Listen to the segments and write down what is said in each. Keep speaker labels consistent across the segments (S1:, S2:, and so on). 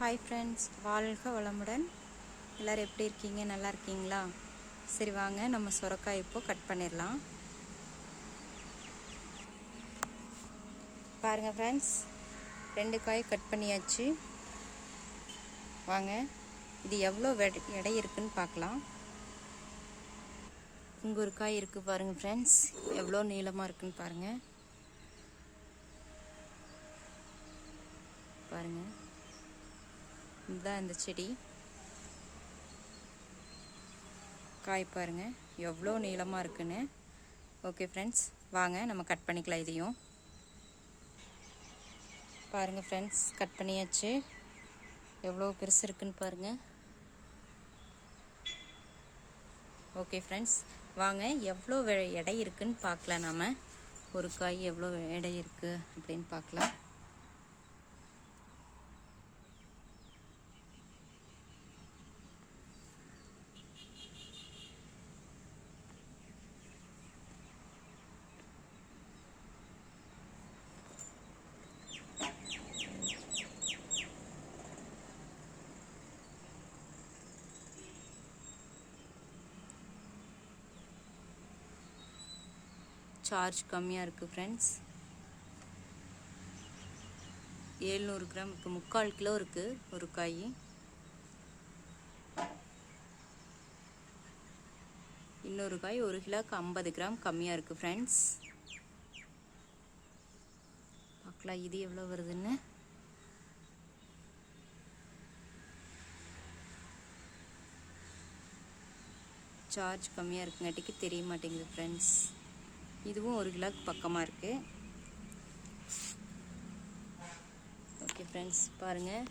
S1: Hi friends, வாழ்க வளமுடன். எல்லோரும் எப்படி இருக்கீங்க? நல்லா இருக்கீங்களா? சரி வாங்க, நம்ம சுரைக்காய் இப்போ கட் பண்ணிடலாம். பாருங்கள் ஃப்ரெண்ட்ஸ், 2 காய் கட் பண்ணியாச்சு. வாங்க, இது எவ்வளோ எடை இருக்குன்னு பார்க்கலாம். இங்கே ஒரு காய் இருக்குது பாருங்கள் ஃப்ரெண்ட்ஸ், எவ்வளோ நீளமாக இருக்குன்னு பாருங்கள். பாருங்கள், இதுதான் இந்த செடி. காய் பாருங்கள் எவ்வளோ நீளமாக இருக்குன்னு. ஓகே ஃப்ரெண்ட்ஸ், வாங்க நம்ம கட் பண்ணிக்கலாம். இதையும் பாருங்கள் ஃப்ரெண்ட்ஸ், கட் பண்ணியாச்சு. எவ்வளோ பெருசு இருக்குன்னு பாருங்கள். ஓகே ஃப்ரெண்ட்ஸ், வாங்க எவ்வளோ எடை இருக்குன்னு பார்க்கலாம். நாம் ஒரு காய் எவ்வளோ எடை இருக்குது அப்படின்னு பார்க்கலாம். சார்ஜ் கம்மியாக இருக்குது ஃப்ரெண்ட்ஸ். 700 கிராம் இருக்குது, 3/4 கிலோ இருக்குது ஒரு காய். இன்னொரு காய் 1 கிலோக்கு 50 கிராம் கம்மியாக இருக்குது ஃப்ரெண்ட்ஸ். பார்க்கலாம் இது எவ்வளோ வருதுன்னு. சார்ஜ் கம்மியாக இருக்குங்காட்டிக்கு தெரிய மாட்டேங்குது ஃப்ரெண்ட்ஸ். இதுவும் 1 கிலோக்கு பக்கமாக இருக்குது. ஓகே ஃப்ரெண்ட்ஸ், பாருங்கள்,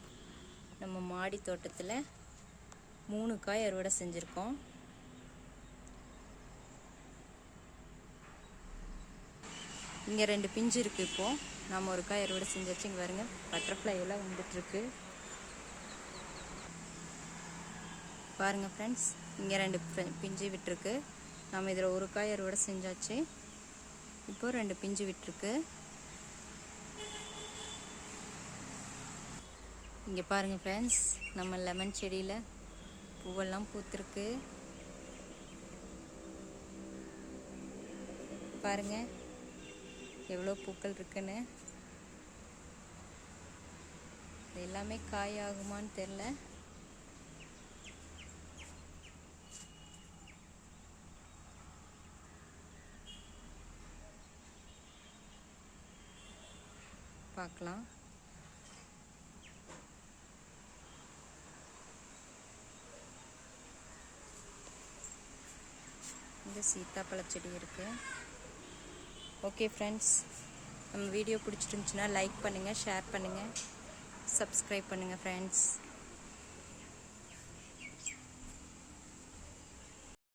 S1: நம்ம மாடி தோட்டத்தில் 3 காய் அறுவடை செஞ்சுருக்கோம். இங்கே 2 பிஞ்சு இருக்குது. இப்போது நம்ம ஒரு காய் அறுவடை செஞ்சாச்சு. இங்கே பாருங்கள், பட்டர்ஃப்ளை எல்லாம் வந்துட்டுருக்கு. பாருங்கள் ஃப்ரெண்ட்ஸ், இங்கே 2 பிஞ்சு விட்டுருக்கு. நம்ம இதில் ஒரு காய் அறுவடை செஞ்சாச்சு. இப்போது 2 பிஞ்சு விட்டுருக்கு. இங்கே பாருங்கள் ஃப்ரெண்ட்ஸ், நம்ம லெமன் செடியில் பூவெல்லாம் பூத்துருக்கு. பாருங்கள் எவ்வளோ பூக்கள் இருக்குன்னு. இது எல்லாமே காய் ஆகுமான்னு தெரில. பார்க்கலாம். இங்கே சீத்தாப்பழ செடி இருக்குது. ஓகே ஃப்ரெண்ட்ஸ், நம்ம வீடியோ பிடிச்சிருந்துச்சுன்னா லைக் பண்ணுங்கள், ஷேர் பண்ணுங்கள், சப்ஸ்கிரைப் பண்ணுங்கள் ஃப்ரெண்ட்ஸ்.